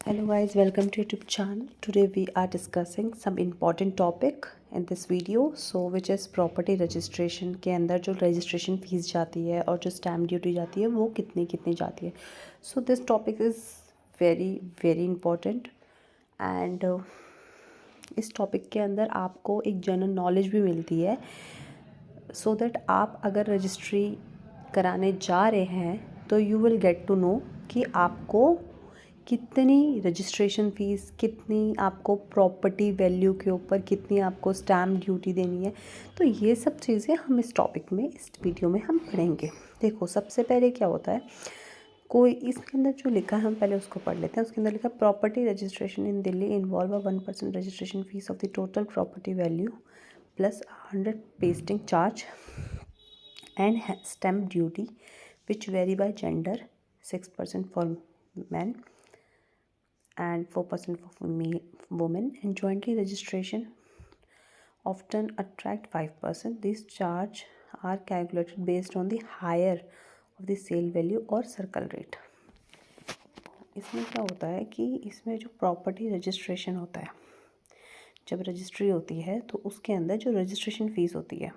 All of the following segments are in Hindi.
Hello guys, welcome to YouTube channel. Today we are discussing some important topic in this video, which is property registration के अंदर जो registration fees जाती है और जो stamp duty जाती है वो कितनी कितनी जाती है. So this topic is very important and इस topic के अंदर आपको एक जनरल नॉलेज भी मिलती है so that आप अगर रजिस्ट्री कराने जा रहे हैं तो you will get to know कि आपको कितनी रजिस्ट्रेशन फ़ीस, कितनी आपको प्रॉपर्टी वैल्यू के ऊपर कितनी आपको स्टैम्प ड्यूटी देनी है. तो ये सब चीज़ें हम इस टॉपिक में, इस वीडियो में हम पढ़ेंगे. देखो, सबसे पहले क्या होता है, कोई इसके अंदर जो लिखा है हम पहले उसको पढ़ लेते हैं. उसके अंदर लिखा property registration in Delhi involve 1% registration fee of the total property value plus 100 pasting charge and stamp duty which vary by gender 6% for man and 4% for women, and jointly registration often attract 5%. These charge are calculated based on the higher of the sale value or circle rate. इसमें क्या होता है कि इसमें जो प्रॉपर्टी रजिस्ट्रेशन होता है, जब रजिस्ट्री होती है तो उसके अंदर जो रजिस्ट्रेशन फ़ीस होती है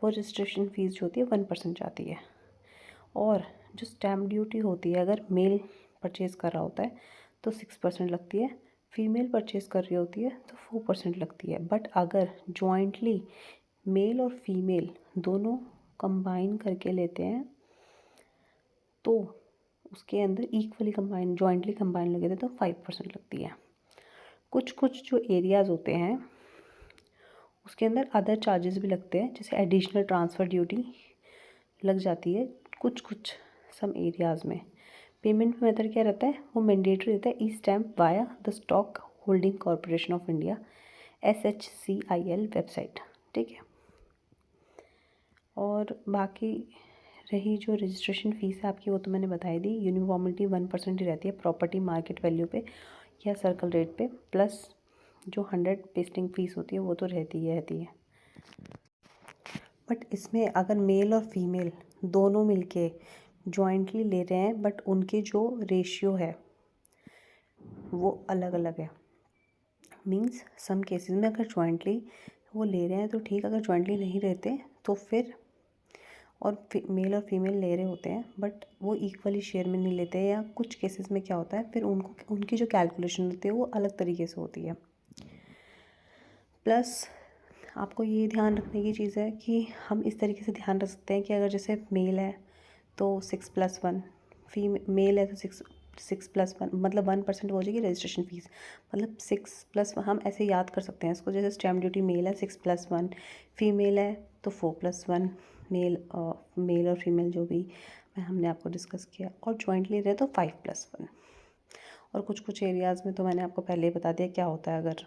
वो रजिस्ट्रेशन फ़ीस जो होती है 1% जाती है. और जो स्टैम्प ड्यूटी होती है, अगर मेल परचेज़ कर रहा होता है तो 6% लगती है, फीमेल परचेज़ कर रही होती है तो 4% लगती है. बट अगर जॉइंटली मेल और फीमेल दोनों कंबाइन करके लेते हैं तो उसके अंदर इक्वली कंबाइन, जॉइंटली कंबाइन लगे थे तो 5% लगती है. कुछ जो एरियाज़ होते हैं उसके अंदर अदर चार्जेस भी लगते हैं, जैसे एडिशनल ट्रांसफ़र ड्यूटी लग जाती है कुछ सम एरियाज़ में. पेमेंट मेथड क्या रहता है, वो मैंडेटरी रहता है e stamp via the Stock Holding Corporation of India SHCIL website. ठीक है. और बाकी रही जो रजिस्ट्रेशन फ़ीस है आपकी, वो तो मैंने बताई दी. यूनिफॉर्मिटी 1% ही रहती है प्रॉपर्टी मार्केट वैल्यू पे या सर्कल रेट पे, प्लस जो 100 पेस्टिंग फ़ीस होती है वो तो रहती है. बट इसमें अगर मेल और फीमेल दोनों मिलके जॉइंटली ले रहे हैं बट उनके जो रेशियो है वो अलग अलग है, मींस सम केसेस में अगर जॉइंटली वो ले रहे हैं तो ठीक, अगर जॉइंटली नहीं रहते तो फिर, और मेल और फीमेल ले रहे होते हैं बट वो इक्वली शेयर में नहीं लेते, या कुछ केसेस में क्या होता है फिर उनकी जो कैलकुलेशन होती है वो अलग तरीके से होती है. प्लस आपको ये ध्यान रखने की चीज़ है कि हम इस तरीके से ध्यान रख सकते हैं कि अगर जैसे मेल है तो 6+1, मेल है तो 6+1 मतलब 1% हो जाएगी रजिस्ट्रेशन फ़ीस. मतलब 6+1 हम ऐसे याद कर सकते हैं इसको, जैसे स्टैम्प ड्यूटी मेल है 6+1, फीमेल है तो 4+1, मेल और फीमेल जो भी हमने आपको डिस्कस किया, और जॉइंटली रहे तो 5+1. और कुछ एरियाज़ में तो मैंने आपको पहले ही बता दिया क्या होता है, अगर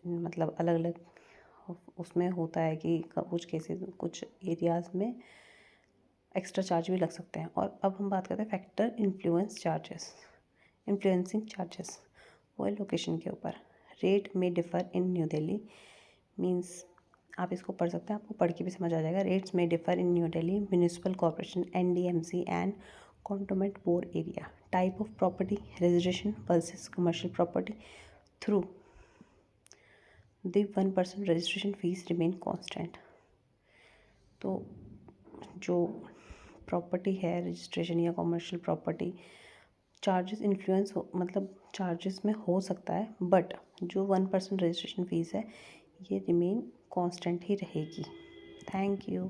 मतलब अलग अलग उसमें होता है कि कुछ केसेस, कुछ एरियाज़ में एक्स्ट्रा चार्ज भी लग सकते हैं. और अब हम बात करते हैं फैक्टर इन्फ्लुएंसिंग चार्जेस. वो है लोकेशन के ऊपर. रेट में डिफ़र इन न्यू दिल्ली, मींस आप इसको पढ़ सकते हैं, आपको पढ़ के भी समझ आ जाएगा. रेट्स में differ in new Delhi municipal corporation NDMC and cantonment board area. Type of property registration versus commercial property through the 1% registration fees remain constant. तो जो प्रॉपर्टी है रजिस्ट्रेशन या कमर्शियल प्रॉपर्टी, चार्जेस इन्फ्लुएंस मतलब चार्जेस में हो सकता है, बट जो 1% रजिस्ट्रेशन फ़ीस है ये रिमेन कांस्टेंट ही रहेगी. Thank you.